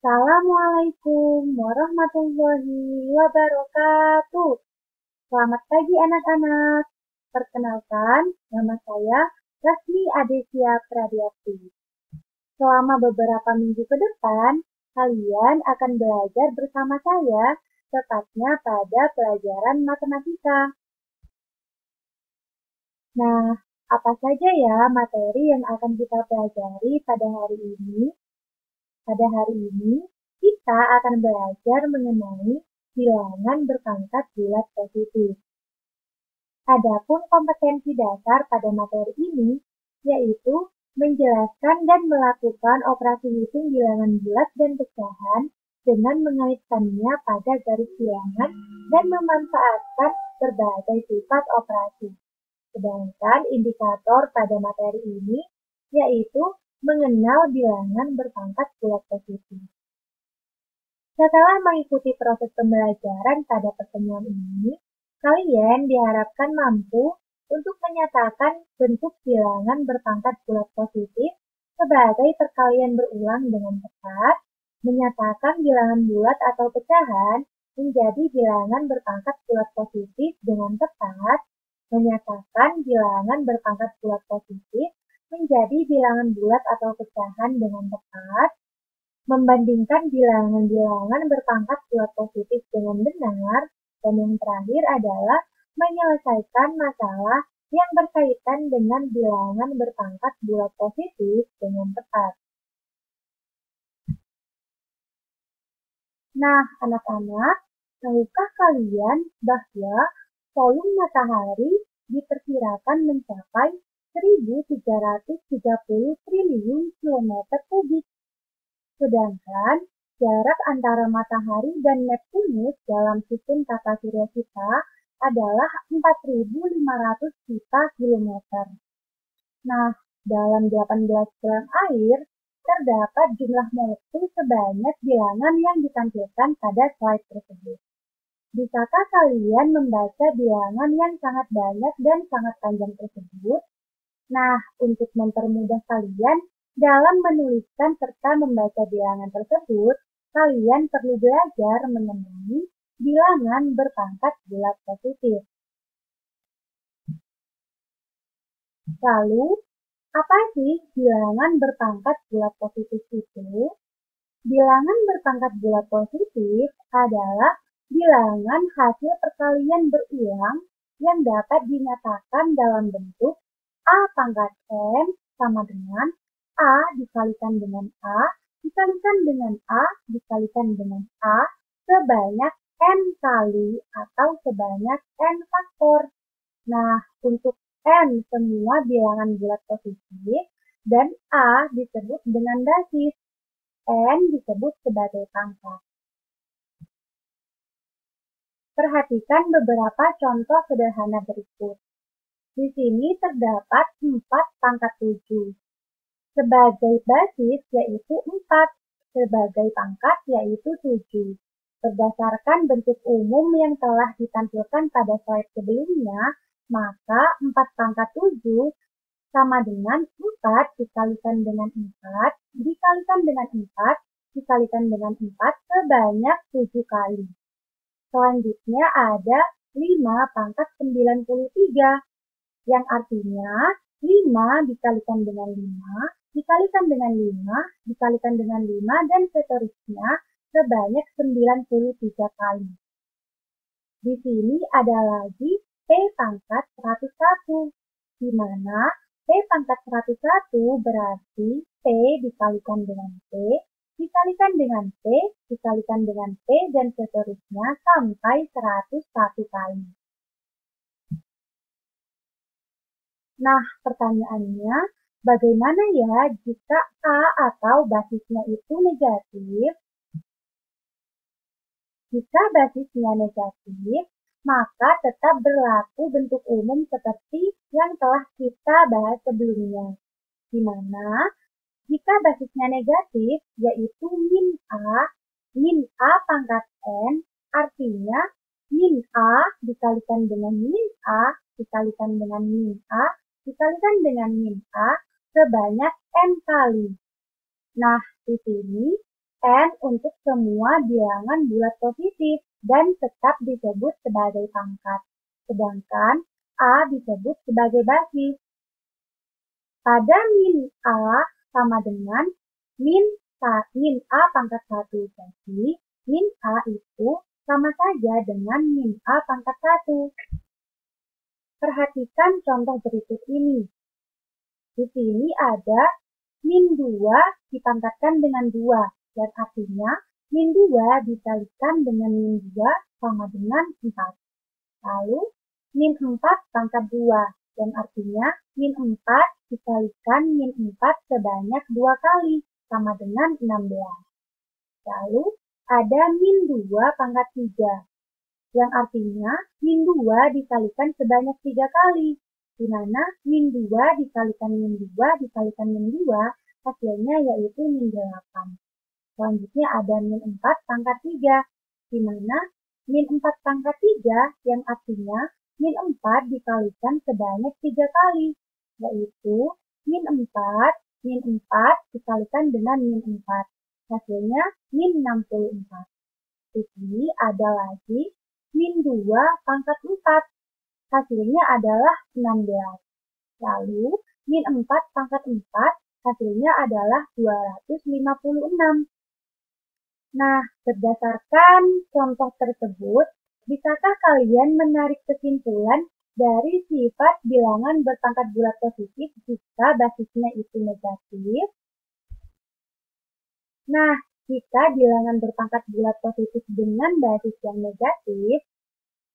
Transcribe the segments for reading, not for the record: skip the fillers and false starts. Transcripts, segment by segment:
Assalamualaikum warahmatullahi wabarakatuh. Selamat pagi anak-anak. Perkenalkan, nama saya Rasmi Adesia Pradiati. Selama beberapa minggu ke depan, kalian akan belajar bersama saya, tepatnya pada pelajaran matematika. Nah, apa saja ya materi yang akan kita pelajari pada hari ini? Pada hari ini, kita akan belajar mengenai bilangan berpangkat bulat positif. Adapun kompetensi dasar pada materi ini, yaitu menjelaskan dan melakukan operasi hitung bilangan bulat dan pecahan dengan mengaitkannya pada garis bilangan dan memanfaatkan berbagai sifat operasi. Sedangkan indikator pada materi ini, yaitu mengenal bilangan berpangkat bulat positif. Setelah mengikuti proses pembelajaran pada pertemuan ini, kalian diharapkan mampu untuk menyatakan bentuk bilangan berpangkat bulat positif sebagai perkalian berulang dengan tepat, menyatakan bilangan bulat atau pecahan menjadi bilangan berpangkat bulat positif dengan tepat, menyatakan bilangan berpangkat bulat positif menjadi bilangan bulat atau pecahan dengan tepat, membandingkan bilangan-bilangan berpangkat bulat positif dengan benar, dan yang terakhir adalah menyelesaikan masalah yang berkaitan dengan bilangan berpangkat bulat positif dengan tepat. Nah, anak-anak, tahukah kalian bahwa volume matahari diperkirakan mencapai 1.330 triliun kilometer kubik. Sedangkan jarak antara matahari dan Neptunus dalam sistem tata surya kita adalah 4.500 juta kilometer. Nah, dalam 18 gram air, terdapat jumlah molekul sebanyak bilangan yang ditampilkan pada slide tersebut. Bisakah kalian membaca bilangan yang sangat banyak dan sangat panjang tersebut? Nah, untuk mempermudah kalian dalam menuliskan serta membaca bilangan tersebut, kalian perlu belajar mengenai bilangan berpangkat bulat positif. Lalu, apa sih bilangan berpangkat bulat positif itu? Bilangan berpangkat bulat positif adalah bilangan hasil perkalian berulang yang dapat dinyatakan dalam bentuk A pangkat N sama dengan A dikalikan dengan A dikalikan dengan A dikalikan dengan A sebanyak N kali atau sebanyak N faktor. Nah, untuk N semua bilangan bulat positif dan A disebut dengan basis. N disebut sebagai pangkat. Perhatikan beberapa contoh sederhana berikut. Di sini terdapat 4 pangkat 7. Sebagai basis yaitu 4, sebagai pangkat yaitu 7. Berdasarkan bentuk umum yang telah ditampilkan pada slide sebelumnya, maka 4 pangkat 7 sama dengan 4 dikalikan dengan 4, dikalikan dengan 4, dikalikan dengan 4 sebanyak 7 kali. Selanjutnya ada 5 pangkat 93, yang artinya 5 dikalikan dengan 5, dikalikan dengan 5, dikalikan dengan 5, dan seterusnya sebanyak 93 kali. Di sini ada lagi P pangkat 101, di mana P pangkat 101 berarti P dikalikan dengan P, dikalikan dengan P, dikalikan dengan P, dan seterusnya sampai 101 kali. Nah, pertanyaannya, bagaimana ya jika A atau basisnya itu negatif? Jika basisnya negatif, maka tetap berlaku bentuk umum seperti yang telah kita bahas sebelumnya, di mana jika basisnya negatif, yaitu min A pangkat N, artinya min A dikalikan dengan min A, dikalikan dengan min A, dikalikan dengan min A, sebanyak N kali. Nah, di sini N untuk semua bilangan bulat positif dan tetap disebut sebagai pangkat, sedangkan A disebut sebagai basis. Pada min A sama dengan min A pangkat 1, jadi min A itu sama saja dengan min A pangkat 1. Perhatikan contoh berikut ini. Di sini ada min 2 dipangkatkan dengan 2, dan artinya min 2 dikalikan dengan min 2 sama dengan 4. Lalu min 4 pangkat 2, dan artinya min 4 dikalikan min 4 sebanyak 2 kali, sama dengan 16. Lalu ada min 2 pangkat 3, yang artinya min 2 dikalikan sebanyak 3 kali, di mana min 2 dikalikan min 2 dikalikan min 2, hasilnya yaitu min 8. Selanjutnya ada min 4 pangkat 3, di mana min 4 pangkat 3 yang artinya min 4 dikalikan sebanyak 3 kali, yaitu min 4 dikalikan dengan min 4. Hasilnya min 64. Di sini ada lagi min 2 pangkat 4. Hasilnya adalah 16. Lalu min 4 pangkat 4 hasilnya adalah 256. Nah, berdasarkan contoh tersebut, bisakah kalian menarik kesimpulan dari sifat bilangan berpangkat bulat positif jika basisnya itu negatif? Nah, jika bilangan berpangkat bulat positif dengan basis yang negatif,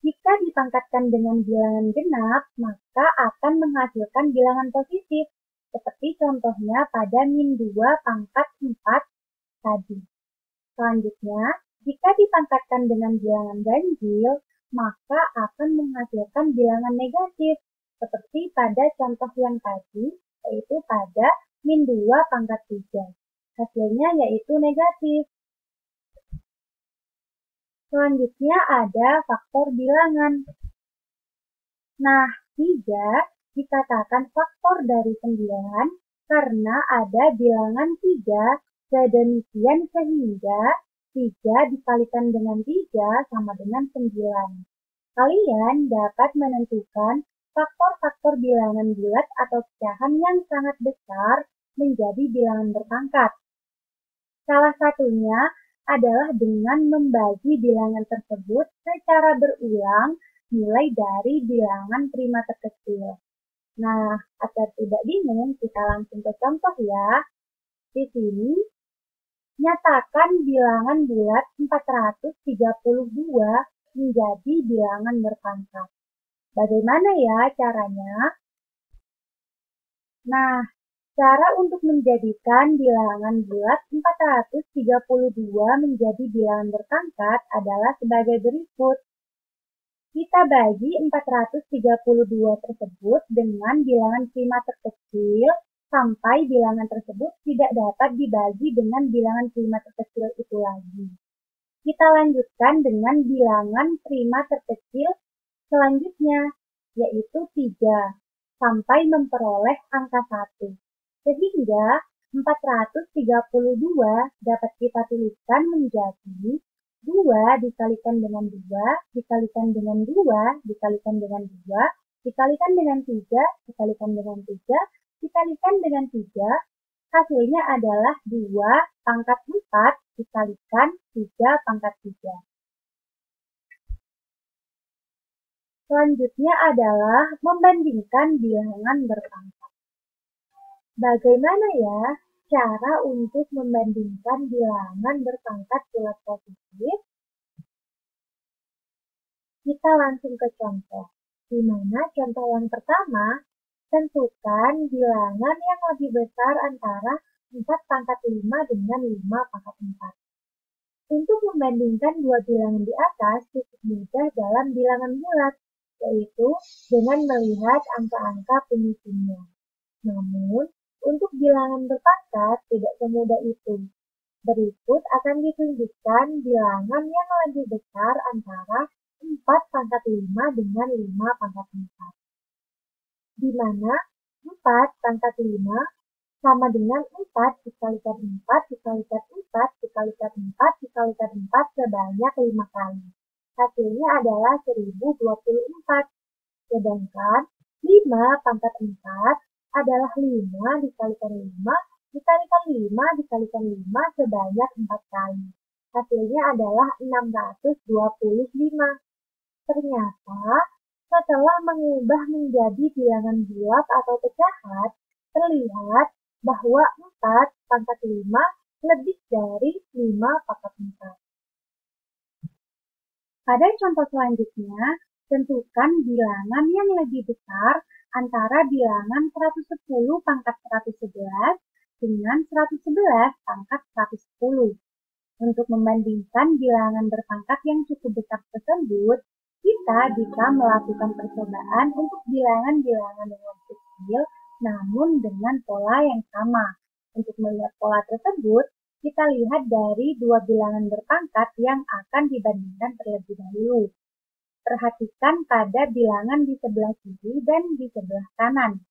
jika dipangkatkan dengan bilangan genap, maka akan menghasilkan bilangan positif, seperti contohnya pada min 2 pangkat 4 tadi. Selanjutnya, jika dipangkatkan dengan bilangan ganjil, maka akan menghasilkan bilangan negatif, seperti pada contoh yang tadi, yaitu pada min 2 pangkat 3. Hasilnya yaitu negatif. Selanjutnya ada faktor bilangan. Nah, 3 dikatakan faktor dari 9 karena ada bilangan 3 sedemikian sehingga 3 dikalikan dengan 3 sama dengan 9. Kalian dapat menentukan faktor-faktor bilangan bulat atau pecahan yang sangat besar menjadi bilangan berpangkat. Salah satunya adalah dengan membagi bilangan tersebut secara berulang mulai dari bilangan prima terkecil. Nah, agar tidak bingung, kita langsung ke contoh ya. Di sini, nyatakan bilangan bulat 432 menjadi bilangan berpangkat. Bagaimana ya caranya? Nah, cara untuk menjadikan bilangan bulat 432 menjadi bilangan berpangkat adalah sebagai berikut. Kita bagi 432 tersebut dengan bilangan prima terkecil sampai bilangan tersebut tidak dapat dibagi dengan bilangan prima terkecil itu lagi. Kita lanjutkan dengan bilangan prima terkecil selanjutnya, yaitu 3, sampai memperoleh angka 1. Sehingga 432 dapat kita tuliskan menjadi 2 dikalikan dengan 2, dikalikan dengan 2, dikalikan dengan 2, dikalikan dengan 3, dikalikan dengan 3, dikalikan dengan 3, hasilnya adalah 2 pangkat 4 dikalikan 3 pangkat 3. Selanjutnya adalah membandingkan bilangan berpangkat. Bagaimana ya cara untuk membandingkan bilangan berpangkat bulat positif? Kita langsung ke contoh, di mana contoh yang pertama, tentukan bilangan yang lebih besar antara 4 pangkat 5 dengan 5 pangkat 4. Untuk membandingkan dua bilangan di atas cukup mudah dalam bilangan bulat, yaitu dengan melihat angka-angka penyusunnya. Namun, untuk bilangan berpangkat tidak semudah itu. Berikut akan ditunjukkan bilangan yang lebih besar antara 4 pangkat 5 dengan 5 pangkat 4. Di mana 4 pangkat 5 sama dengan 4 dikalikan 4 dikalikan 4 dikalikan 4 dikalikan 4 sebanyak 5 kali. Hasilnya adalah 1024. Sedangkan 5 pangkat 4 adalah 5 dikalikan 5 dikalikan 5 dikalikan 5 sebanyak 4 kali. Hasilnya adalah 625. Ternyata, setelah mengubah menjadi bilangan bulat atau pecahan, terlihat bahwa 4 pangkat 5 lebih dari 5 pangkat 4. Pada contoh selanjutnya, tentukan bilangan yang lebih besar antara bilangan 110 pangkat 111 dengan 111 pangkat 110. Untuk membandingkan bilangan berpangkat yang cukup besar tersebut, kita bisa melakukan percobaan untuk bilangan-bilangan yang lebih kecil namun dengan pola yang sama. Untuk melihat pola tersebut, kita lihat dari dua bilangan berpangkat yang akan dibandingkan terlebih dahulu. Perhatikan pada bilangan di sebelah kiri dan di sebelah kanan.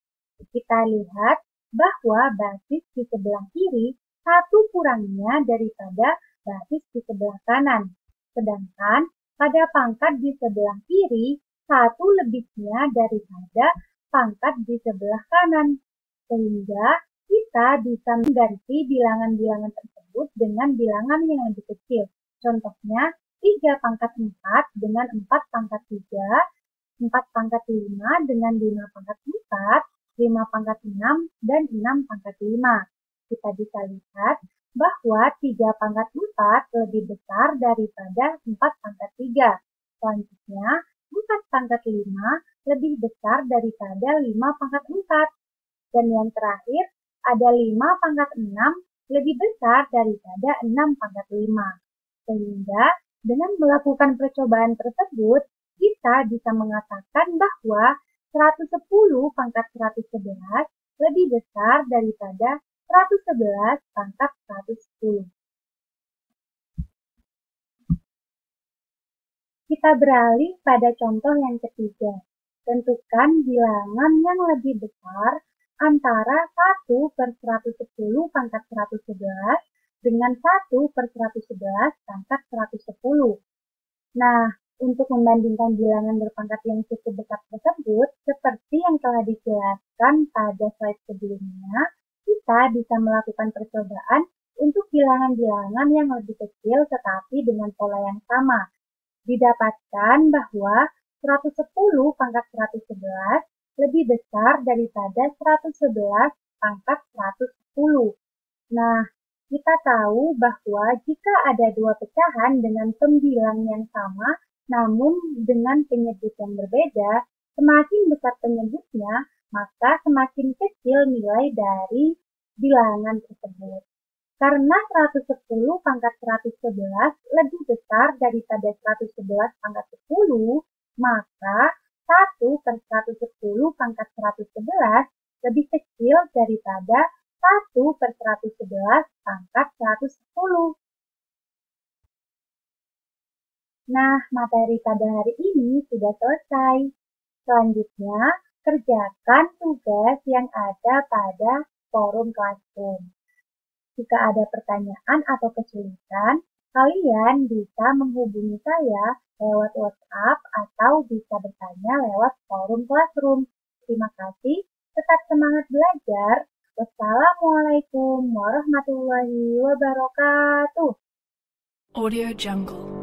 Kita lihat bahwa basis di sebelah kiri satu kurangnya daripada basis di sebelah kanan. Sedangkan pada pangkat di sebelah kiri, satu lebihnya daripada pangkat di sebelah kanan. Sehingga kita bisa mengganti bilangan-bilangan tersebut dengan bilangan yang lebih kecil. Contohnya, 3 pangkat 4 dengan 4 pangkat 3, 4 pangkat 5 dengan 5 pangkat 4, 5 pangkat 6, dan 6 pangkat 5. Kita bisa lihat bahwa 3 pangkat 4 lebih besar daripada 4 pangkat 3. Selanjutnya, 4 pangkat 5 lebih besar daripada 5 pangkat 4. Dan yang terakhir, ada 5 pangkat 6 lebih besar daripada 6 pangkat 5. Sehingga dengan melakukan percobaan tersebut, kita bisa mengatakan bahwa 110 pangkat 111 lebih besar daripada 111 pangkat 110. Kita beralih pada contoh yang ketiga. Tentukan bilangan yang lebih besar antara 1 per 110 pangkat 111 dengan 1 per 111 pangkat 110. Nah, untuk membandingkan bilangan berpangkat yang cukup besar tersebut, seperti yang telah dijelaskan pada slide sebelumnya, kita bisa melakukan percobaan untuk bilangan-bilangan yang lebih kecil tetapi dengan pola yang sama. Didapatkan bahwa 110 pangkat 111 lebih besar daripada 111 pangkat 110. Nah, kita tahu bahwa jika ada dua pecahan dengan pembilang yang sama, namun dengan penyebut yang berbeda, semakin besar penyebutnya, maka semakin kecil nilai dari bilangan tersebut. Karena 110 pangkat 111 lebih besar daripada 111 pangkat 10, maka 1 per 110 pangkat 111 lebih kecil daripada 1 per 111 pangkat 110. Nah, materi pada hari ini sudah selesai. Selanjutnya, kerjakan tugas yang ada pada forum Classroom. Jika ada pertanyaan atau kesulitan, kalian bisa menghubungi saya lewat WhatsApp atau bisa bertanya lewat forum Classroom. Terima kasih, tetap semangat belajar. Wassalamualaikum warahmatullahi wabarakatuh. Audio Jungle.